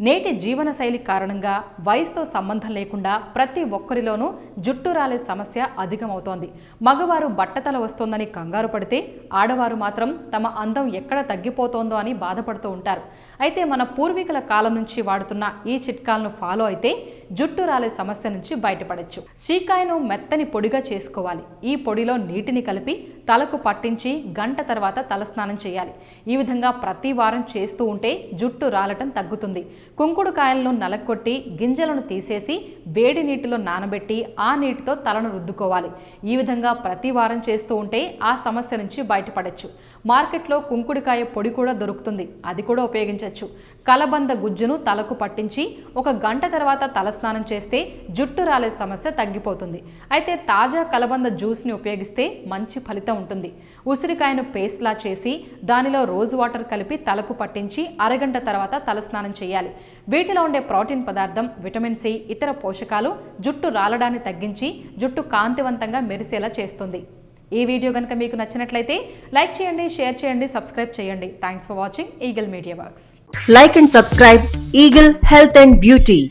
నేటి జీవనశైలి కారణంగా వయసుతో సంబంధం లేకుండా ప్రతి ఒక్కరిలోనూ జుట్టు రాలే సమస్య అధికమవుతోంది. మగవారు బట్టతల వస్తోందని కంగారు పడితే ఆడవారు మాత్రం తమ అందం ఎక్కడ తగ్గిపోతోందో అని బాధపడుతూ ఉంటారు. అయితే మన పూర్వీకుల కాలం నుంచి వాడుతున్న ఈ చిట్కాలను ఫాలో అయితే జుట్టు రాలే సమస్య నుంచి బయటపడచ్చు. శీకాయను మెత్తని పొడిగా చేసుకోవాలి. ఈ పొడిలో నీటిని కలిపి తలకు పట్టించి గంట తర్వాత తలస్నానం చేయాలి. ఈ విధంగా ప్రతి వారం చేస్తూ ఉంటే జుట్టు రాలటం తగ్గుతుంది. కుంకుడుకాయలను నలగొట్టి గింజలను తీసేసి వేడి నీటిలో నానబెట్టి ఆ నీటితో తలను రుద్దుకోవాలి. ఈ విధంగా ప్రతి వారం చేస్తూ ఉంటే ఆ సమస్య నుంచి బయటపడచ్చు. మార్కెట్లో కుంకుడుకాయ పొడి కూడా దొరుకుతుంది, అది కూడా ఉపయోగించవచ్చు. కలబంద గుజ్జును తలకు పట్టించి ఒక గంట తర్వాత తలస్నానం చేస్తే జుట్టు రాలే సమస్య తగ్గిపోతుంది. అయితే తాజా కలబంద జ్యూస్ని ఉపయోగిస్తే మంచి ఫలితం ఉంటుంది. ఉసిరికాయను పేస్ట్లా చేసి దానిలో రోజ్ వాటర్ కలిపి తలకు పట్టించి అరగంట తర్వాత తలస్నానం చేయాలి. వీటిలో ఉండే ప్రోటీన్ పదార్థం, విటమిన్ సి, ఇతర పోషకాలు జుట్టు రాలడాన్ని తగ్గించి జుట్టు కాంతివంతంగా మెరిసేలా చేస్తుంది. ఈ వీడియో కనుక మీకు నచ్చినట్లయితే లైక్ చేయండి, షేర్ చేయండి, సబ్స్క్రైబ్ చేయండి. Thanks for watching eagle media works. Like and subscribe Eagle Health and Beauty.